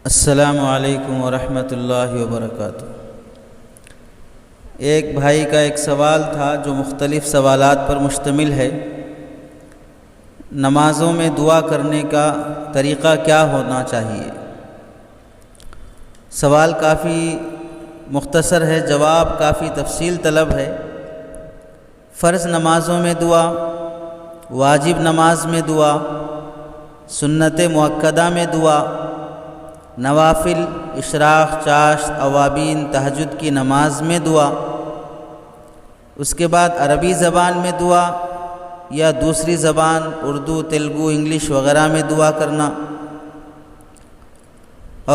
السلام علیکم ورحمۃ اللہ وبرکاتہ۔ ایک بھائی کا ایک سوال تھا جو مختلف سوالات پر مشتمل ہے۔ نمازوں میں دعا کرنے کا طریقہ کیا ہونا چاہیے؟ سوال کافی مختصر ہے، جواب کافی تفصیل طلب ہے۔ فرض نمازوں میں دعا، واجب نماز میں دعا، سنت مؤکدہ میں دعا، نوافل، اشراق، چاشت، اوابین، تہجد کی نماز میں دعا، اس کے بعد عربی زبان میں دعا یا دوسری زبان اردو، تیلگو، انگلش وغیرہ میں دعا کرنا،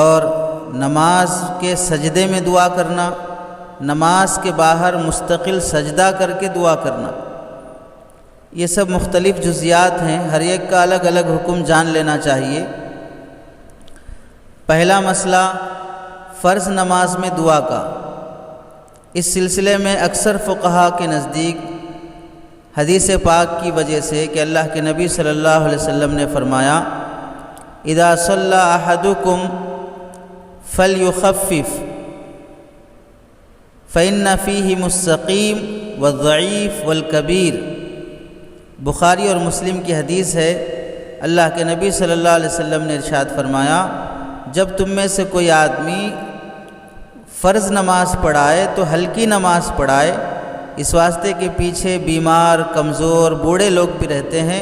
اور نماز کے سجدے میں دعا کرنا، نماز کے باہر مستقل سجدہ کر کے دعا کرنا، یہ سب مختلف جزیات ہیں، ہر ایک کا الگ الگ حکم جان لینا چاہیے۔ پہلا مسئلہ فرض نماز میں دعا کا۔ اس سلسلے میں اکثر فقہا کے نزدیک حدیث پاک کی وجہ سے کہ اللہ کے نبی صلی اللہ علیہ وسلم نے فرمایا اذا صلی احدکم فلیخفف فإن فیہم السقیم والضعیف والکبیر، بخاری اور مسلم کی حدیث ہے۔ اللہ کے نبی صلی اللہ علیہ وسلم نے ارشاد فرمایا جب تم میں سے کوئی آدمی فرض نماز پڑھائے تو ہلکی نماز پڑھائے، اس واسطے کہ پیچھے بیمار، کمزور، بوڑھے لوگ بھی رہتے ہیں،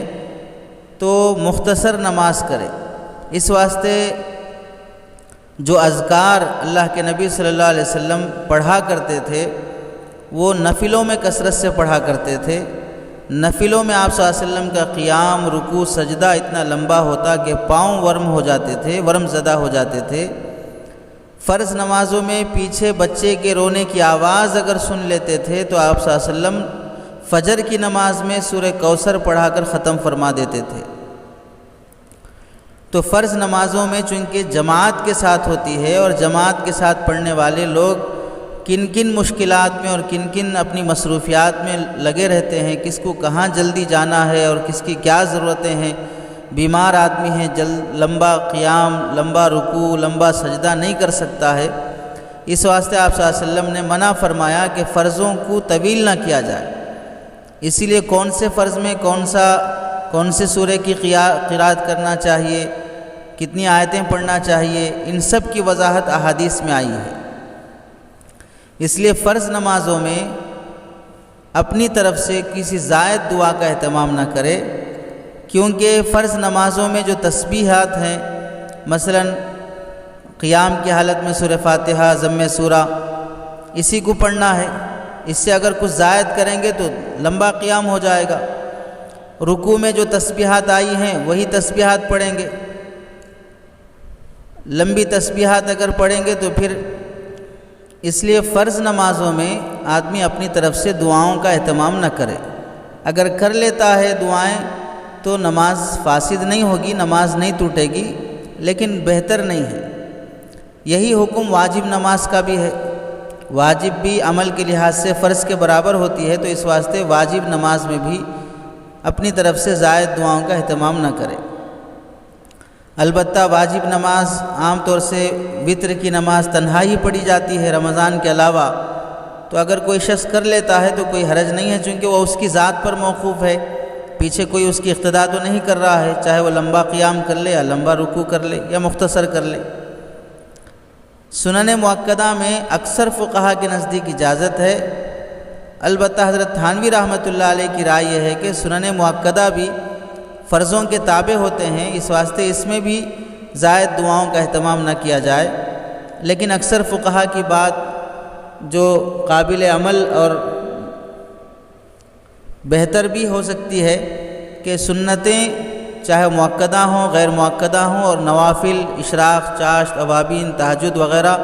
تو مختصر نماز کرے۔ اس واسطے جو اذکار اللہ کے نبی صلی اللہ علیہ وسلم پڑھا کرتے تھے وہ نفلوں میں کثرت سے پڑھا کرتے تھے۔ نفلوں میں آپ صلی اللہ علیہ وسلم کا قیام، رکوع، سجدہ اتنا لمبا ہوتا کہ پاؤں ورم ہو جاتے تھے، ورم زدہ ہو جاتے تھے۔ فرض نمازوں میں پیچھے بچے کے رونے کی آواز اگر سن لیتے تھے تو آپ صلی اللہ علیہ وسلم فجر کی نماز میں سورہ کوثر پڑھا کر ختم فرما دیتے تھے۔ تو فرض نمازوں میں چونکہ جماعت کے ساتھ ہوتی ہے اور جماعت کے ساتھ پڑھنے والے لوگ کن کن مشکلات میں اور کن کن اپنی مصروفیات میں لگے رہتے ہیں، کس کو کہاں جلدی جانا ہے اور کس کی کیا ضرورتیں ہیں، بیمار آدمی ہیں، لمبا قیام، لمبا رکوع، لمبا سجدہ نہیں کر سکتا ہے، اس واسطے آپ صلی اللہ علیہ وسلم نے منع فرمایا کہ فرضوں کو طویل نہ کیا جائے۔ اسی لیے کون سے فرض میں کون سے سورہ کی قرات کرنا چاہیے، کتنی آیتیں پڑھنا چاہیے، ان سب کی وضاحت احادیث میں آئی ہے۔ اس لیے فرض نمازوں میں اپنی طرف سے کسی زائد دعا کا اہتمام نہ کرے، کیونکہ فرض نمازوں میں جو تسبیحات ہیں، مثلا قیام کی حالت میں سورہ فاتحہ، ضم سورہ، اسی کو پڑھنا ہے۔ اس سے اگر کچھ زائد کریں گے تو لمبا قیام ہو جائے گا۔ رکوع میں جو تسبیحات آئی ہیں وہی تسبیحات پڑھیں گے۔ لمبی تسبیحات اگر پڑھیں گے تو پھر اس لیے فرض نمازوں میں آدمی اپنی طرف سے دعاؤں کا اہتمام نہ کرے۔ اگر کر لیتا ہے دعائیں تو نماز فاسد نہیں ہوگی، نماز نہیں ٹوٹے گی، لیکن بہتر نہیں ہے۔ یہی حکم واجب نماز کا بھی ہے۔ واجب بھی عمل کے لحاظ سے فرض کے برابر ہوتی ہے، تو اس واسطے واجب نماز میں بھی اپنی طرف سے زائد دعاؤں کا اہتمام نہ کرے۔ البتہ واجب نماز عام طور سے وتر کی نماز تنہا ہی پڑھی جاتی ہے رمضان کے علاوہ، تو اگر کوئی شخص کر لیتا ہے تو کوئی حرج نہیں ہے، چونکہ وہ اس کی ذات پر موقوف ہے، پیچھے کوئی اس کی اقتداء تو نہیں کر رہا ہے، چاہے وہ لمبا قیام کر لے یا لمبا رکوع کر لے یا مختصر کر لے۔ سنن مؤکدہ میں اکثر فقہا کے نزدیک اجازت ہے، البتہ حضرت تھانوی رحمۃ اللہ علیہ کی رائے یہ ہے کہ سنن مؤکدہ بھی فرضوں کے تابع ہوتے ہیں، اس واسطے اس میں بھی زائد دعاؤں کا اہتمام نہ کیا جائے۔ لیکن اکثر فقہا کی بات جو قابل عمل اور بہتر بھی ہو سکتی ہے کہ سنتیں چاہے مؤکدہ ہوں، غیر مؤکدہ ہوں، اور نوافل، اشراق، چاشت، اوابین، تہجد وغیرہ،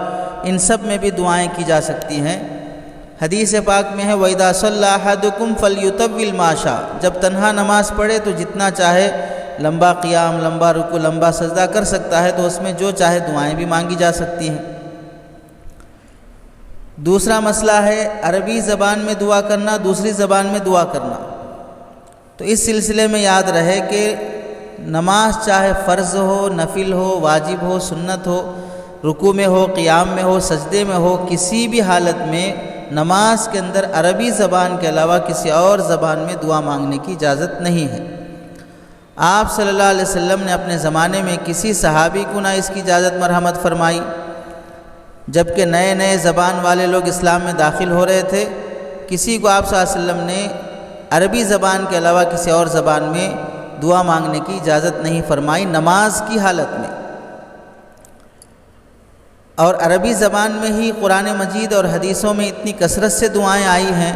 ان سب میں بھی دعائیں کی جا سکتی ہیں۔ حدیث پاک میں ہے وَإِذَا صَلَّى أَحَدُكُمْ فَلْيُطَوِّلْ مَا شَاءَ، جب تنہا نماز پڑھے تو جتنا چاہے لمبا قیام، لمبا رکوع، لمبا سجدہ کر سکتا ہے، تو اس میں جو چاہے دعائیں بھی مانگی جا سکتی ہیں۔ دوسرا مسئلہ ہے عربی زبان میں دعا کرنا، دوسری زبان میں دعا کرنا۔ تو اس سلسلے میں یاد رہے کہ نماز چاہے فرض ہو، نفل ہو، واجب ہو، سنت ہو، رکوع میں ہو، قیام میں ہو، سجدے میں ہو، کسی بھی حالت میں نماز کے اندر عربی زبان کے علاوہ کسی اور زبان میں دعا مانگنے کی اجازت نہیں ہے۔ آپ صلی اللہ علیہ وسلم نے اپنے زمانے میں کسی صحابی کو نہ اس کی اجازت مرحمت فرمائی، جبکہ نئے نئے زبان والے لوگ اسلام میں داخل ہو رہے تھے، کسی کو آپ صلی اللہ علیہ وسلم نے عربی زبان کے علاوہ کسی اور زبان میں دعا مانگنے کی اجازت نہیں فرمائی نماز کی حالت میں۔ اور عربی زبان میں ہی قرآن مجید اور حدیثوں میں اتنی کثرت سے دعائیں آئی ہیں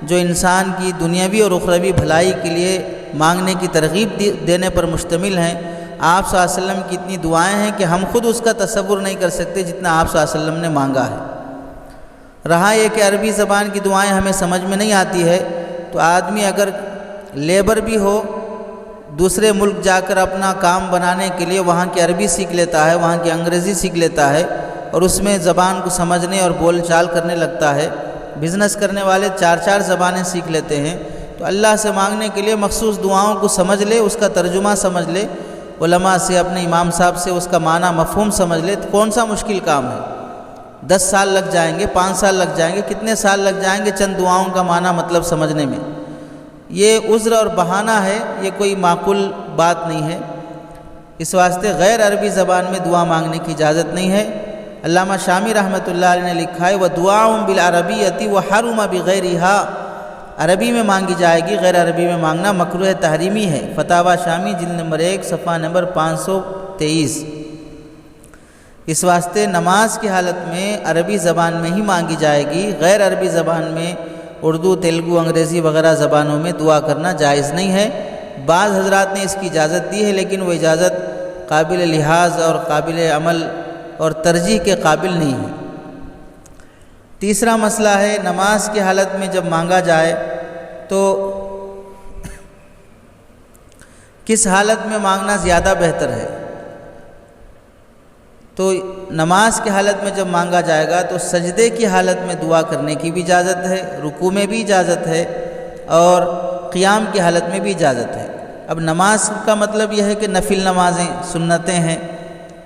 جو انسان کی دنیاوی اور اخروی بھلائی کے لیے مانگنے کی ترغیب دینے پر مشتمل ہیں۔ آپ صلی اللہ علیہ وسلم کی اتنی دعائیں ہیں کہ ہم خود اس کا تصور نہیں کر سکتے جتنا آپ صلی اللہ علیہ وسلم نے مانگا ہے۔ رہا یہ کہ عربی زبان کی دعائیں ہمیں سمجھ میں نہیں آتی ہے تو آدمی اگر لیبر بھی ہو، دوسرے ملک جا کر اپنا کام بنانے کے لیے وہاں کی عربی سیکھ لیتا ہے، وہاں کی انگریزی سیکھ لیتا ہے اور اس میں زبان کو سمجھنے اور بول چال کرنے لگتا ہے۔ بزنس کرنے والے 4 زبانیں سیکھ لیتے ہیں، تو اللہ سے مانگنے کے لیے مخصوص دعاؤں کو سمجھ لے، اس کا ترجمہ سمجھ لے، علماء سے، اپنے امام صاحب سے اس کا معنی مفہوم سمجھ لے، تو کون سا مشکل کام ہے؟ 10 سال لگ جائیں گے، 5 سال لگ جائیں گے، کتنے سال لگ جائیں گے چند دعاؤں کا معنی مطلب سمجھنے میں؟ یہ عذر اور بہانہ ہے، یہ کوئی معقول بات نہیں ہے۔ اس واسطے غیر عربی زبان میں دعا مانگنے کی اجازت نہیں ہے۔ علامہ شامی رحمۃ اللہ علیہ نے لکھا ہے وَدُعَاءٌ بِالْعَرَبِيَّةِ وَحَرُمَ بِغَيْرِهَا، عربی میں مانگی جائے گی، غیر عربی میں مانگنا مکروہ تحریمی ہے۔ فتاوی شامی جلد نمبر 1 صفحہ نمبر 523۔ اس واسطے نماز کی حالت میں عربی زبان میں ہی مانگی جائے گی، غیر عربی زبان میں اردو، تیلگو، انگریزی وغیرہ زبانوں میں دعا کرنا جائز نہیں ہے۔ بعض حضرات نے اس کی اجازت دی ہے، لیکن وہ اجازت قابل لحاظ اور قابل عمل اور ترجیح کے قابل نہیں ہے۔ تیسرا مسئلہ ہے نماز کی حالت میں جب مانگا جائے تو کس حالت میں مانگنا زیادہ بہتر ہے؟ تو نماز کی حالت میں جب مانگا جائے گا تو سجدے کی حالت میں دعا کرنے کی بھی اجازت ہے، رکوع میں بھی اجازت ہے اور قیام کی حالت میں بھی اجازت ہے۔ اب نماز کا مطلب یہ ہے کہ نفل نمازیں، سنتیں ہیں،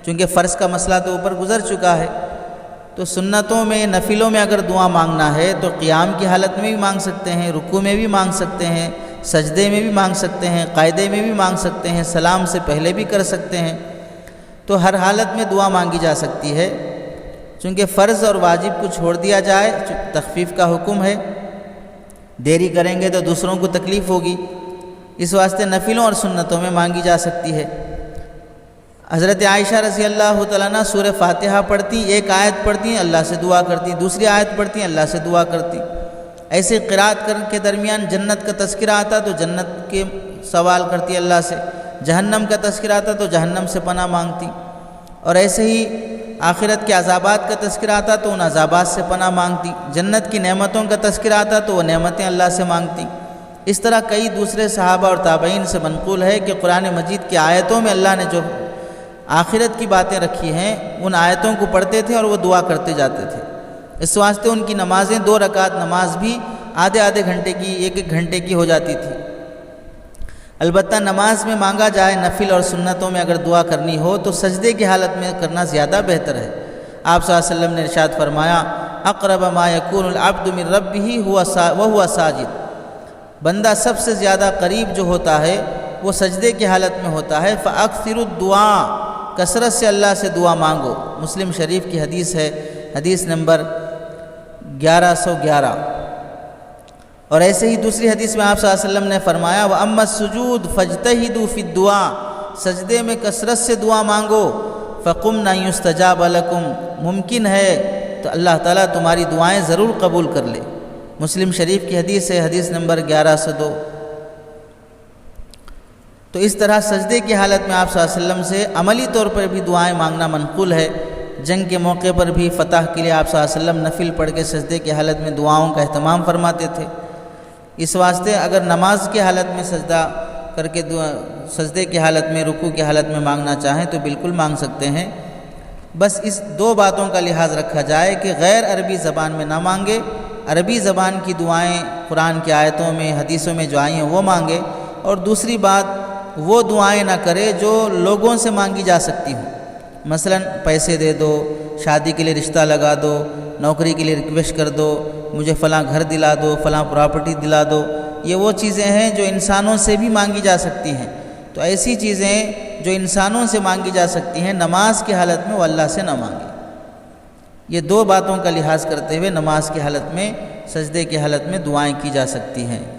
چونکہ فرض کا مسئلہ تو اوپر گزر چکا ہے، تو سنتوں میں، نفلوں میں اگر دعا مانگنا ہے تو قیام کی حالت میں بھی مانگ سکتے ہیں، رکوع میں بھی مانگ سکتے ہیں، سجدے میں بھی مانگ سکتے ہیں، قاعدے میں بھی مانگ سکتے ہیں، سلام سے پہلے بھی کر سکتے ہیں۔ تو ہر حالت میں دعا مانگی جا سکتی ہے، چونکہ فرض اور واجب کو چھوڑ دیا جائے، تخفیف کا حکم ہے، دیری کریں گے تو دوسروں کو تکلیف ہوگی، اس واسطے نفلوں اور سنتوں میں مانگی جا سکتی ہے۔ حضرت عائشہ رضی اللہ تعالیٰ عنہ سورہ فاتحہ پڑھتی، ایک آیت پڑھتی اللہ سے دعا کرتی، دوسری آیت پڑھتی اللہ سے دعا کرتی۔ ایسے قرات کے درمیان جنت کا تذکرہ آتا تو جنت کے سوال کرتی اللہ سے، جہنم کا تذکرہ آتا تو جہنم سے پناہ مانگتی، اور ایسے ہی آخرت کے عذابات کا تذکرہ آتا تو ان عذابات سے پناہ مانگتی، جنت کی نعمتوں کا تذکرہ آتا تو وہ نعمتیں اللہ سے مانگتی۔ اس طرح کئی دوسرے صحابہ اور تابعین سے منقول ہے کہ قرآن مجید کی آیتوں میں اللہ نے جو آخرت کی باتیں رکھی ہیں ان آیتوں کو پڑھتے تھے اور وہ دعا کرتے جاتے تھے۔ اس واسطے ان کی نمازیں 2 رکعت نماز بھی آدھے گھنٹے کی، 1 گھنٹے کی ہو جاتی تھی۔ البتہ نماز میں مانگا جائے، نفل اور سنتوں میں اگر دعا کرنی ہو تو سجدے کی حالت میں کرنا زیادہ بہتر ہے۔ آپ صلی اللہ علیہ وسلم نے ارشاد فرمایا اقرب ما یکون العبد من ربہ وہو ساجد، بندہ سب سے زیادہ قریب جو ہوتا ہے وہ سجدے کی حالت میں ہوتا ہے۔ فاکثروا الدعاء، کثرت سے اللہ سے دعا مانگو۔ مسلم شریف کی حدیث ہے، حدیث نمبر 1111۔ اور ایسے ہی دوسری حدیث میں آپ صلی اللہ علیہ وسلم نے فرمایا وَأَمَّا السُّجُودُ فَاجْتَهِدُوا فِي الدُّعَاءِ، سجدے میں کثرت سے دعا مانگو۔ فَقُمْنَا يُسْتَجَابَ لَكُمْ، ممکن ہے تو اللہ تعالیٰ تمہاری دعائیں ضرور قبول کر لے۔ مسلم شریف کی حدیث ہے، حدیث نمبر 1102۔ تو اس طرح سجدے کی حالت میں آپ صلی اللہ علیہ وسلم سے عملی طور پر بھی دعائیں مانگنا منقول ہے۔ جنگ کے موقع پر بھی فتح کے لیے آپ صلی اللہ علیہ وسلم نفل پڑھ کے سجدے کی حالت میں دعاؤں کا اہتمام فرماتے تھے۔ اس واسطے اگر نماز کی حالت میں سجدہ کر کے سجدے کی حالت میں، رکوع کی حالت میں مانگنا چاہیں تو بالکل مانگ سکتے ہیں۔ بس اس 2 باتوں کا لحاظ رکھا جائے کہ غیر عربی زبان میں نہ مانگے، عربی زبان کی دعائیں قرآن کی آیتوں میں، حدیثوں میں جو آئی ہیں وہ مانگے، اور دوسری بات وہ دعائیں نہ کرے جو لوگوں سے مانگی جا سکتی ہوں، مثلا پیسے دے دو، شادی کے لیے رشتہ لگا دو، نوکری کے لیے ریکویسٹ کر دو، مجھے فلاں گھر دلا دو، فلاں پراپرٹی دلا دو، یہ وہ چیزیں ہیں جو انسانوں سے بھی مانگی جا سکتی ہیں۔ تو ایسی چیزیں جو انسانوں سے مانگی جا سکتی ہیں، نماز کی حالت میں وہ اللہ سے نہ مانگے۔ یہ دو باتوں کا لحاظ کرتے ہوئے نماز کی حالت میں، سجدے کی حالت میں دعائیں کی جا سکتی ہیں۔